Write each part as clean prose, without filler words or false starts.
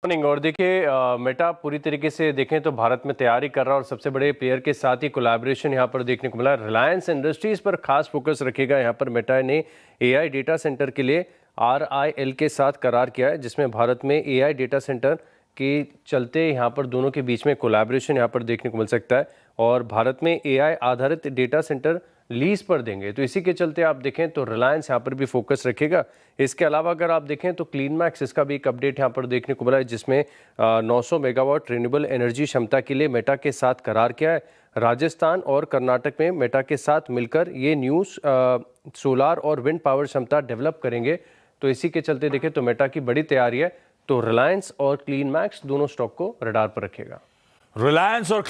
Morning. और देखिए Meta पूरी तरीके से देखें तो भारत में तैयारी कर रहा है और सबसे बड़े प्लेयर के साथ ही कोलैबोरेशन यहाँ पर देखने को मिला। रिलायंस इंडस्ट्रीज पर खास फोकस रखेगा। यहाँ पर मेटा ने एआई डेटा सेंटर के लिए आरआईएल के साथ करार किया है, जिसमें भारत में एआई डेटा सेंटर के चलते यहाँ पर दोनों के बीच में कोलैबोरेशन यहाँ पर देखने को मिल सकता है और भारत में एआई आधारित डेटा सेंटर लीज पर देंगे। तो इसी के चलते आप देखें तो रिलायंस यहाँ पर भी फोकस रखेगा। इसके अलावा अगर आप देखें तो क्लीन मैक्स, इसका भी एक अपडेट यहाँ पर देखने को मिला है, जिसमें 900 मेगावाट रिन्यूएबल एनर्जी क्षमता के लिए मेटा के साथ करार किया है। राजस्थान और कर्नाटक में मेटा के साथ मिलकर ये न्यू सोलार और विंड पावर क्षमता डेवलप करेंगे। तो इसी के चलते देखें तो मेटा की बड़ी तैयारी है। तो रिलायंस और क्लीन मैक्स दोनों स्टॉक को रडार पर रखेगा। रिलायंस और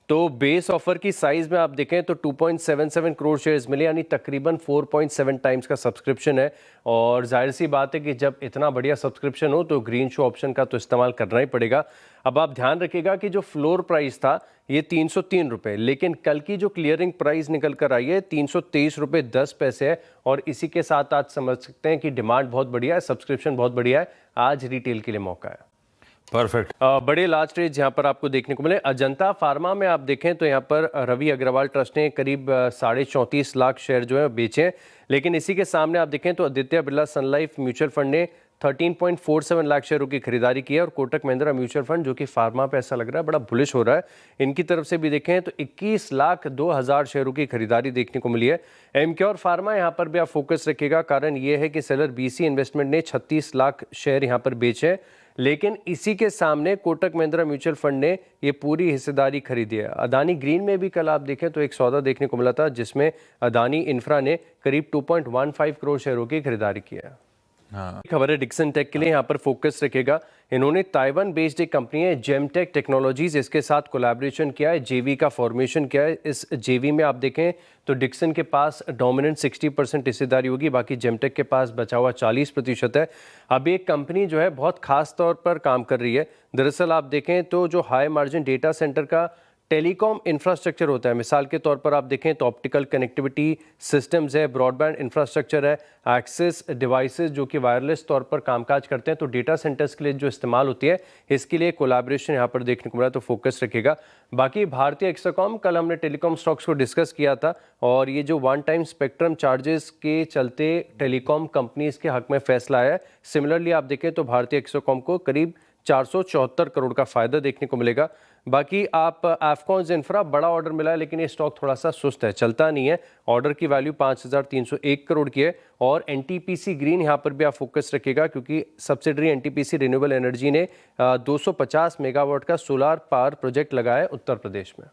तो बेस ऑफर की साइज में आप देखें तो 2.77 करोड़ शेयर्स मिले, यानी तकरीबन 4.7 टाइम्स का सब्सक्रिप्शन है। और जाहिर सी बात है कि जब इतना बढ़िया सब्सक्रिप्शन हो तो ग्रीन शो ऑप्शन का तो इस्तेमाल करना ही पड़ेगा। अब आप ध्यान रखिएगा कि जो फ्लोर प्राइस था ये 303 रुपये, लेकिन कल की जो क्लियरिंग प्राइस निकल कर आई है 323 रुपये 10 पैसे है। और इसी के साथ आज समझ सकते हैं कि डिमांड बहुत बढ़िया है, सब्सक्रिप्शन बहुत बढ़िया है। आज रिटेल के लिए मौका है। परफेक्ट। बड़े लार्ज ट्रेड्स यहाँ पर आपको देखने को मिले। अजंता फार्मा में आप देखें तो यहाँ पर रवि अग्रवाल ट्रस्ट ने करीब 34.5 लाख शेयर जो है बेचे हैं। लेकिन इसी के सामने आप देखें तो आदित्य बिरला सन लाइफ म्यूचुअल फंड ने 13.47 लाख शेयरों की खरीदारी की है। और कोटक महिंद्रा म्यूचुअल फंड, जो कि फार्मा पे ऐसा लग रहा है बड़ा बुलिश हो रहा है, इनकी तरफ से भी देखें तो 21,02,000 शेयरों की खरीदारी देखने को मिली है। एमक्योर फार्मा यहाँ पर भी आप फोकस रखिएगा। कारण ये है कि सेलर बीसी इन्वेस्टमेंट ने 36 लाख शेयर यहाँ पर बेचे हैं। लेकिन इसी के सामने कोटक महिंद्रा म्यूचुअल फंड ने ये पूरी हिस्सेदारी खरीदी है। अदानी ग्रीन में भी कल आप देखें तो एक सौदा देखने को मिला था, जिसमें अदानी इंफ्रा ने करीब 2.15 करोड़ शेयरों की खरीदारी की है। खबर है डिक्सन टेक के लिए, यहाँ पर फोकस रखेगा। इन्होंने ताइवान बेस्ड एक कंपनी है जेमटेक टेक्नोलॉजीज, इसके साथ कोलैबोरेशन किया है, जेवी का फॉर्मेशन किया है। इस जेवी में आप देखें तो डिक्सन के पास डोमिनेंट 60% हिस्सेदारी होगी, बाकी जेमटेक के पास बचा हुआ 40% है। अब एक कंपनी जो है बहुत खास तौर पर काम कर रही है। दरअसल आप देखें तो जो हाई मार्जिन डेटा सेंटर का टेलीकॉम इंफ्रास्ट्रक्चर होता है, मिसाल के तौर पर आप देखें तो ऑप्टिकल कनेक्टिविटी सिस्टम्स है, ब्रॉडबैंड इंफ्रास्ट्रक्चर है, एक्सेस डिवाइसेस जो कि वायरलेस तौर पर कामकाज करते हैं, तो डेटा सेंटर्स के लिए जो इस्तेमाल होती है, इसके लिए कोलैबोरेशन यहाँ पर देखने को मिला। तो फोकस रखेगा। बाकी भारतीय एक्साकॉम, कल हमने टेलीकॉम स्टॉक्स को डिस्कस किया था और ये जो वन टाइम स्पेक्ट्रम चार्जेस के चलते टेलीकॉम कंपनीज के हक में फैसला आया है। सिमिलरली आप देखें तो भारतीय एक्साकॉम को करीब 474 करोड़ का फायदा देखने को मिलेगा। बाकी आप एफकॉन्स इंफ्रा, बड़ा ऑर्डर मिला है लेकिन ये स्टॉक थोड़ा सा सुस्त है, चलता नहीं है। ऑर्डर की वैल्यू 5,301 करोड़ की है। और एनटीपीसी ग्रीन यहाँ पर भी आप फोकस रखिएगा, क्योंकि सब्सिडरी एनटीपीसी रिन्यूएबल एनर्जी ने 250 मेगावाट का सोलार पावर प्रोजेक्ट लगाया है उत्तर प्रदेश में।